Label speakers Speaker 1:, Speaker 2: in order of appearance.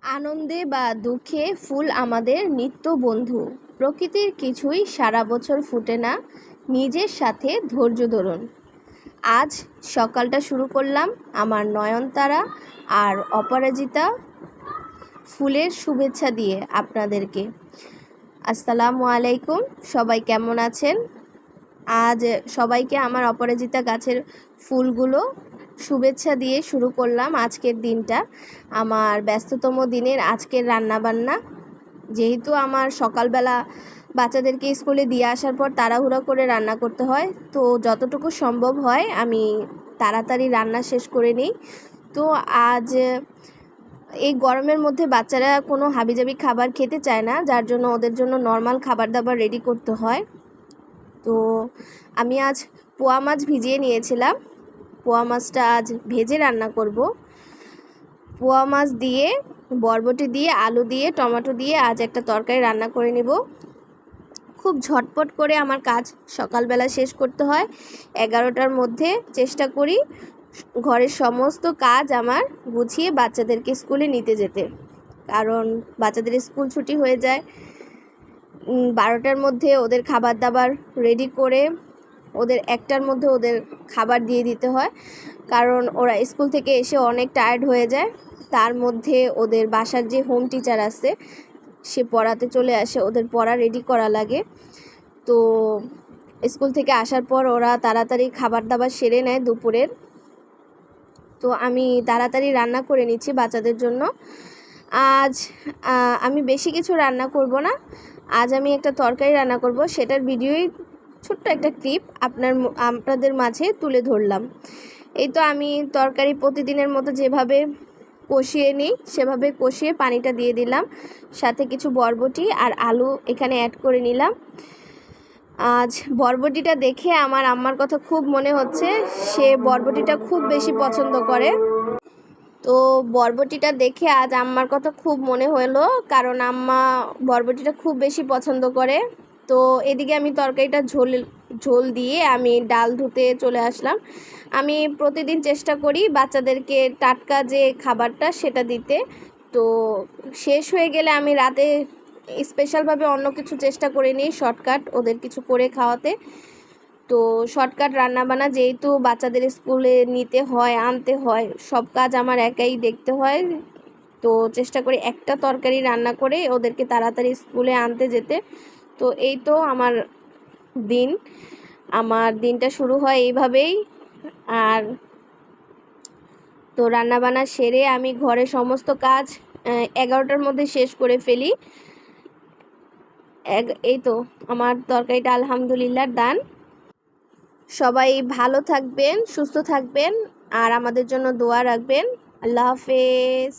Speaker 1: আনন্দে বা দুঃখে ফুল আমাদের নিত্য বন্ধু। প্রকৃতির কিছুই সারা বছর ফোটে না, নিজের সাথে ধৈর্য ধরুন। আজ সকালটা শুরু করলাম আমার নয়নতারা আর অপরাজিতা ফুলের শুভেচ্ছা দিয়ে আপনাদেরকে। আসসালামু আলাইকুম, সবাই কেমন আছেন? আজ সবাইকে আমার অপরাজিতা গাছের ফুলগুলো শুভেচ্ছা দিয়ে শুরু করলাম আজকের দিনটা। আমার ব্যস্ততম দিনের আজকের রান্নাবান্না, যেহেতু আমার সকালবেলা বাচ্চাদেরকে স্কুলে দিয়ে আসার পর তাড়াহুড়ো করে রান্না করতে হয়, তো যতটুকু সম্ভব হয় আমি তাড়াতাড়ি রান্না শেষ করে নিই। তো আজ এই গরমের মধ্যে বাচ্চারা কোনো হাবিজাবি খাবার খেতে চায় না, যার জন্য ওদের জন্য নর্মাল খাবার দাবার রেডি করতে হয়। তো আমি আজ পোয়া মাছ ভিজিয়ে নিয়েছিলাম, পোয়া মাছটা আজ ভেজে রান্না করব। পোয়া মাছ দিয়ে, বরবটি দিয়ে, আলু দিয়ে, টমেটো দিয়ে আজ একটা তরকারি রান্না করে নেব। খুব ঝটপট করে আমার কাজ সকালবেলা শেষ করতে হয়। 11টার মধ্যে চেষ্টা করি ঘরের সমস্ত কাজ আমার গুছিয়ে বাচ্চাদেরকে স্কুলে নিতে যেতে, কারণ বাচ্চাদের স্কুল ছুটি হয়ে যায় 12টার মধ্যে। ওদের খাবার দাবার রেডি করে ওদের 1টার মধ্যে ওদের খাবার দিয়ে দিতে হয়, কারণ ওরা স্কুল থেকে এসে অনেক টায়ার্ড হয়ে যায়। তার মধ্যে ওদের বাসার যে হোম টিচার আছে সে পড়াতে চলে আসে, ওদের পড়া রেডি করা লাগে। তো স্কুল থেকে আসার পর ওরা তাড়াতাড়ি খাবার দাবার সেরে নেয় দুপুরের। তো আমি তাড়াতাড়ি রান্না করে নিচ্ছি বাচ্চাদের জন্য। আজ আমি বেশি কিছু রান্না করব না, আজ আমি একটা তরকারি রান্না করব, সেটার ভিডিওই ছোট্ট একটা ক্লিপ আপনাদের মাঝে তুলে ধরলাম। এই তো আমি তরকারি প্রতিদিনের মতো যেভাবে কষিয়ে নিই সেভাবে কষিয়ে পানিটা দিয়ে দিলাম, সাথে কিছু বরবটি আর আলু এখানে অ্যাড করে নিলাম। আজ বরবটিটা দেখে আমার আম্মার কথা খুব মনে হচ্ছে, সে বরবটিটা খুব বেশি পছন্দ করে। তো বরবটিটা দেখে আজ আম্মার কথা খুব মনে হলো, কারণ আম্মা বরবটিটা খুব বেশি পছন্দ করে। তো এদিকে আমি তরকারিটা ঝোল দিয়ে আমি ডাল ধুতে চলে আসলাম। আমি প্রতিদিন চেষ্টা করি বাচ্চাদেরকে টাটকা যে খাবারটা সেটা দিতে। তো শেষ হয়ে গেলে আমি রাতে স্পেশালভাবে অন্য কিছু চেষ্টা করে নিই, শর্টকাট ওদের কিছু করে খাওয়াতে। তো শর্টকাট রান্নাবান্না যেহেতু বাচ্চাদের স্কুলে নিতে হয়, আনতে হয়, সব কাজ আমার একাই দেখতে হয়। তো চেষ্টা করি একটা তরকারি রান্না করে ওদেরকে তাড়াতাড়ি স্কুলে আনতে যেতে। তো এই তো আমার দিনটা শুরু হয় এইভাবেই। আর তো রান্নাবান্না সেরে আমি ঘরে সমস্ত কাজ 11টার মধ্যে শেষ করে ফেলি। এই তো আমার তরকারিটা আলহামদুলিল্লাহ ডান। সবাই ভালো থাকবেন, সুস্থ থাকবেন আর আমাদের জন্য দোয়া রাখবেন। আল্লাহ হাফেজ।